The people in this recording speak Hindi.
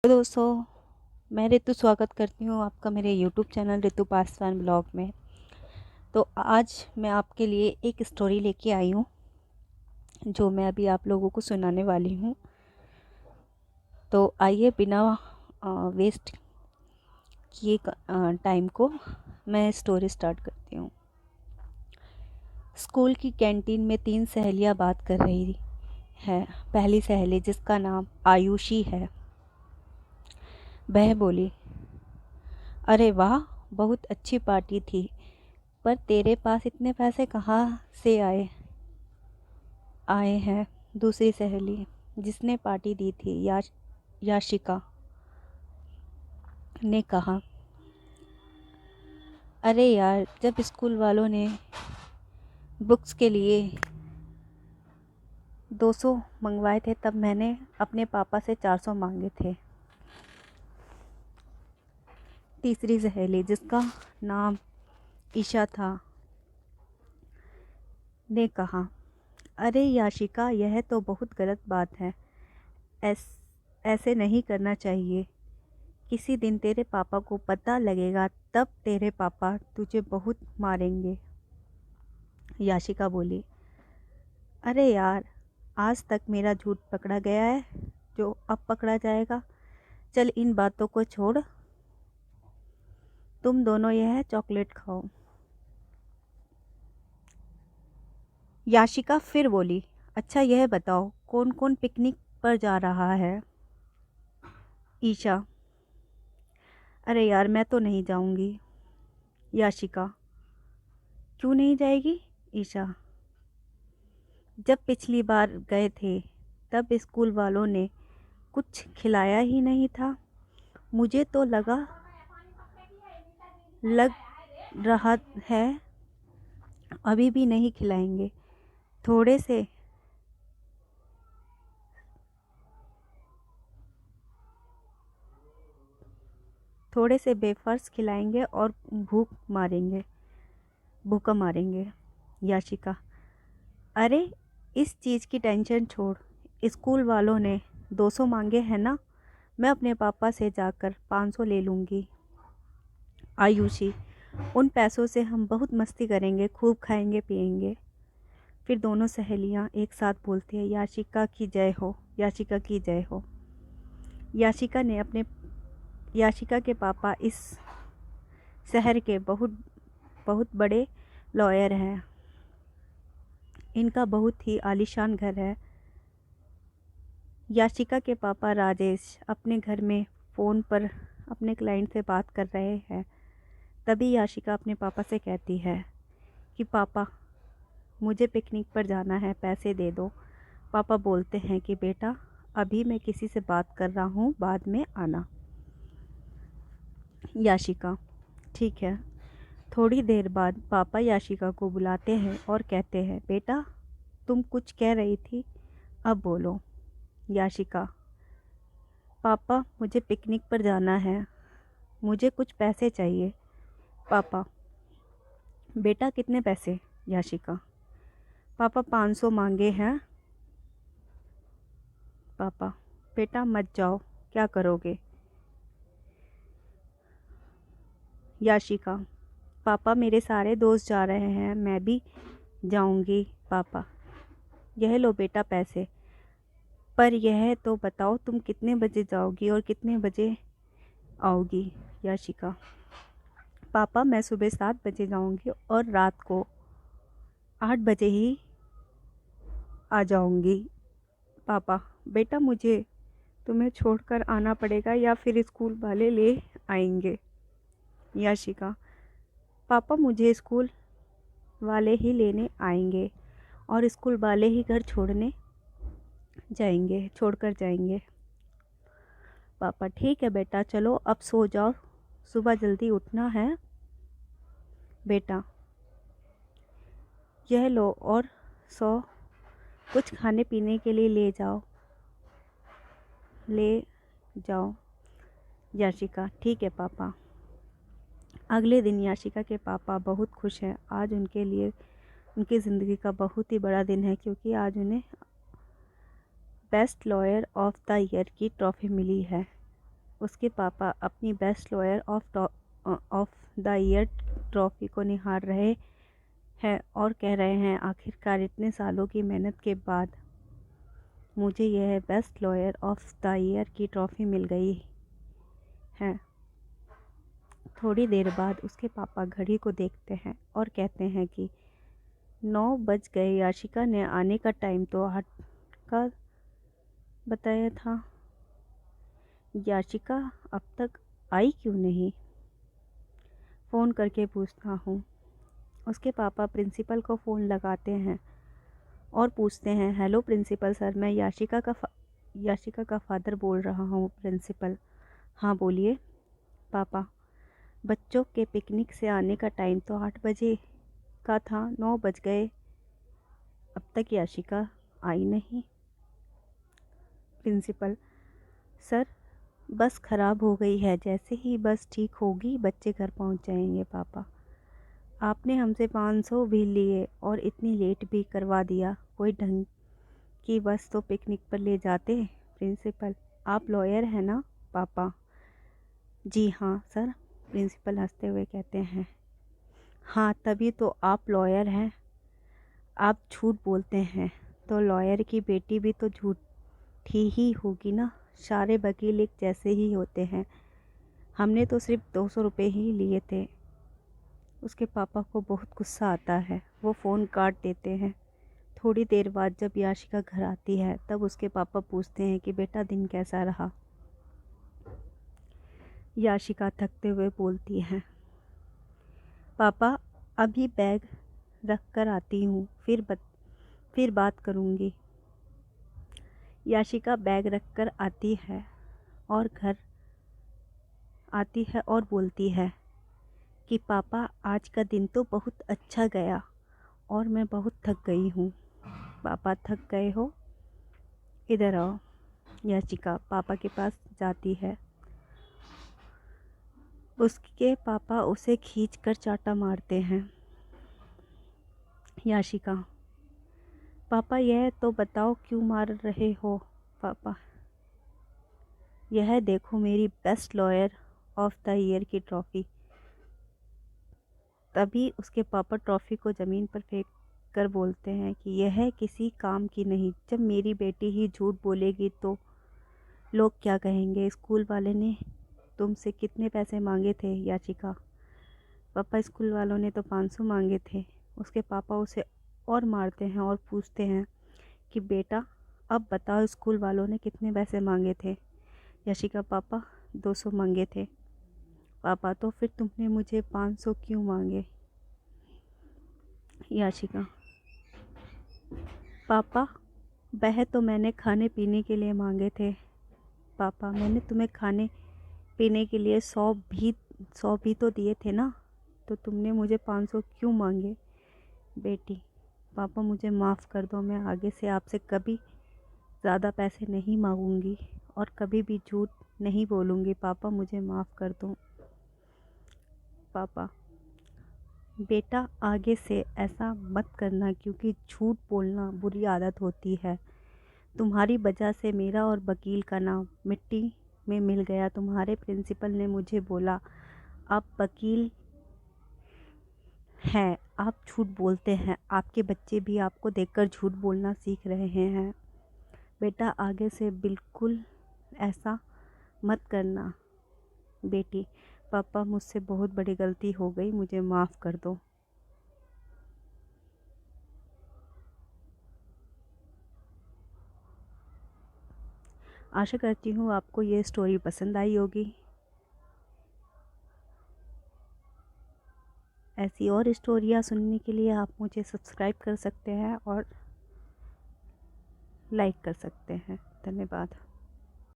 तो दोस्तों, मैं ऋतु स्वागत करती हूँ आपका मेरे यूट्यूब चैनल ऋतु पासवान ब्लॉग में। तो आज मैं आपके लिए एक स्टोरी लेके आई हूँ जो मैं अभी आप लोगों को सुनाने वाली हूँ। तो आइए बिना वेस्ट किए टाइम को मैं स्टोरी स्टार्ट करती हूँ। स्कूल की कैंटीन में 3 सहेलियाँ बात कर रही है। पहली सहेली, जिसका नाम आयुषी है, वह बोली, अरे वाह, बहुत अच्छी पार्टी थी, पर तेरे पास इतने पैसे कहाँ से आए आए हैं। दूसरी सहेली, जिसने पार्टी दी थी, याशिका, ने कहा, अरे यार, जब स्कूल वालों ने बुक्स के लिए 200 मंगवाए थे तब मैंने अपने पापा से 400 मांगे थे। तीसरी सहेली, जिसका नाम ईशा था, ने कहा, अरे याशिका, यह तो बहुत गलत बात है। ऐसे नहीं करना चाहिए। किसी दिन तेरे पापा को पता लगेगा, तब तेरे पापा तुझे बहुत मारेंगे। याशिका बोली, अरे यार, आज तक मेरा झूठ पकड़ा गया है, जो अब पकड़ा जाएगा। चल इन बातों को छोड़, तुम दोनों यह चॉकलेट खाओ। याशिका फिर बोली, अच्छा यह बताओ, कौन कौन पिकनिक पर जा रहा है। ईशा, अरे यार, मैं तो नहीं जाऊंगी। याशिका, क्यों नहीं जाएगी। ईशा, जब पिछली बार गए थे तब स्कूल वालों ने कुछ खिलाया ही नहीं था। मुझे तो लग रहा है अभी भी नहीं खिलाएंगे। थोड़े से वेफर्स खिलाएंगे और भूखा मारेंगे। याशिका, अरे इस चीज़ की टेंशन छोड़, स्कूल वालों ने 200 मांगे हैं ना, मैं अपने पापा से जाकर 500 ले लूँगी। आयुषी, उन पैसों से हम बहुत मस्ती करेंगे, खूब खाएंगे पिएंगे। फिर दोनों सहेलियां एक साथ बोलती है, याशिका की जय हो, याशिका की जय हो। याशिका के पापा इस शहर के बहुत बहुत बड़े लॉयर हैं। इनका बहुत ही आलीशान घर है। याशिका के पापा राजेश अपने घर में फ़ोन पर अपने क्लाइंट से बात कर रहे हैं। तभी याशिका अपने पापा से कहती है कि पापा, मुझे पिकनिक पर जाना है, पैसे दे दो। पापा बोलते हैं कि बेटा, अभी मैं किसी से बात कर रहा हूँ, बाद में आना। याशिका, ठीक है। थोड़ी देर बाद पापा याशिका को बुलाते हैं और कहते हैं, बेटा, तुम कुछ कह रही थी, अब बोलो। याशिका, पापा, मुझे पिकनिक पर जाना है, मुझे कुछ पैसे चाहिए। पापा, बेटा कितने पैसे। याशिका, पापा 500 मांगे हैं। पापा, बेटा मत जाओ, क्या करोगे। याशिका, पापा, मेरे सारे दोस्त जा रहे हैं, मैं भी जाऊंगी। पापा, यह लो बेटा पैसे, पर यह तो बताओ तुम कितने बजे जाओगी और कितने बजे आओगी। याशिका, पापा, मैं सुबह 7 बजे जाऊंगी और रात को 8 बजे ही आ जाऊंगी। पापा, बेटा मुझे तुम्हें छोड़कर आना पड़ेगा या फिर स्कूल वाले ले आएंगे। याशिका, पापा, मुझे स्कूल वाले ही लेने आएंगे और स्कूल वाले ही घर छोड़कर जाएंगे। पापा, ठीक है बेटा, चलो अब सो जाओ, सुबह जल्दी उठना है। बेटा, यह लो और सो, कुछ खाने पीने के लिए ले जाओ। याशिका, ठीक है पापा। अगले दिन याशिका के पापा बहुत खुश हैं। आज उनके लिए उनकी ज़िंदगी का बहुत ही बड़ा दिन है, क्योंकि आज उन्हें best lawyer of the year की ट्रॉफ़ी मिली है। उसके पापा अपनी best lawyer of the year trophy को निहार रहे हैं और कह रहे हैं, आखिरकार इतने सालों की मेहनत के बाद मुझे यह best lawyer of the year की ट्रॉफ़ी मिल गई है। थोड़ी देर बाद उसके पापा घड़ी को देखते हैं और कहते हैं कि 9 बज गए। याशिका ने आने का टाइम तो 8 का बताया था। याशिका अब तक आई क्यों नहीं? फ़ोन करके पूछता हूँ। उसके पापा प्रिंसिपल को फ़ोन लगाते हैं और पूछते हैं, हेलो प्रिंसिपल सर, मैं याशिका का फ़ादर बोल रहा हूँ। प्रिंसिपल, हाँ बोलिए। पापा, बच्चों के पिकनिक से आने का टाइम तो 8 बजे का था, 9 बज गए, अब तक याशिका आई नहीं। प्रिंसिपल, सर बस ख़राब हो गई है, जैसे ही बस ठीक होगी बच्चे घर पहुंच जाएंगे। पापा, आपने हमसे 500 भी लिए और इतनी लेट भी करवा दिया, कोई ढंग की बस तो पिकनिक पर ले जाते। प्रिंसिपल, आप लॉयर हैं ना? पापा, जी हाँ सर। प्रिंसिपल हंसते हुए कहते हैं, हाँ तभी तो आप लॉयर हैं। आप झूठ बोलते हैं तो लॉयर की बेटी भी तो झूठी ही होगी ना। सारे वकील एक जैसे ही होते हैं, हमने तो सिर्फ 200 रुपये ही लिए थे। उसके पापा को बहुत गुस्सा आता है, वो फ़ोन काट देते हैं। थोड़ी देर बाद जब याशिका घर आती है तब उसके पापा पूछते हैं कि बेटा दिन कैसा रहा। याशिका थकते हुए बोलती है, पापा अभी बैग रख कर आती हूँ, फिर बात करूँगी। याशिका बैग रख कर आती है और बोलती है कि पापा आज का दिन तो बहुत अच्छा गया और मैं बहुत थक गई हूँ। पापा थक गए हो? इधर आओ। याशिका पापा के पास जाती है। उसके पापा उसे खींचकर चाटा मारते हैं। याशिका, पापा यह तो बताओ क्यों मार रहे हो? पापा, यह देखो मेरी best lawyer of the year की ट्रॉफ़ी। तभी उसके पापा ट्रॉफ़ी को ज़मीन पर फेंक कर बोलते हैं कि यह किसी काम की नहीं। जब मेरी बेटी ही झूठ बोलेगी तो लोग क्या कहेंगे? स्कूल वाले ने तुमसे कितने पैसे मांगे थे? याशिका, पापा स्कूल वालों ने तो 500 मांगे थे। उसके पापा उसे और मारते हैं और पूछते हैं कि बेटा अब बताओ स्कूल वालों ने कितने पैसे मांगे थे? याशिका, पापा 200 मांगे थे। पापा, तो फिर तुमने मुझे 500 क्यों मांगे? याशिका, पापा वह तो मैंने खाने पीने के लिए मांगे थे। पापा, मैंने तुम्हें खाने पीने के लिए 100 भी तो दिए थे ना, तो तुमने मुझे 500 क्यों मांगे? बेटी, पापा मुझे माफ़ कर दो, मैं आगे से आपसे कभी ज़्यादा पैसे नहीं मांगूंगी और कभी भी झूठ नहीं बोलूँगी। पापा मुझे माफ़ कर दो। पापा, बेटा आगे से ऐसा मत करना, क्योंकि झूठ बोलना बुरी आदत होती है। तुम्हारी वजह से मेरा और वकील का नाम मिट्टी में मिल गया। तुम्हारे प्रिंसिपल ने मुझे बोला, आप वकील हैं, आप झूठ बोलते हैं, आपके बच्चे भी आपको देखकर झूठ बोलना सीख रहे हैं। बेटा आगे से बिल्कुल ऐसा मत करना। बेटी, पापा मुझसे बहुत बड़ी गलती हो गई, मुझे माफ़ कर दो। आशा करती हूँ आपको ये स्टोरी पसंद आई होगी। ऐसी और स्टोरियाँ सुनने के लिए आप मुझे सब्सक्राइब कर सकते हैं और लाइक कर सकते हैं। धन्यवाद।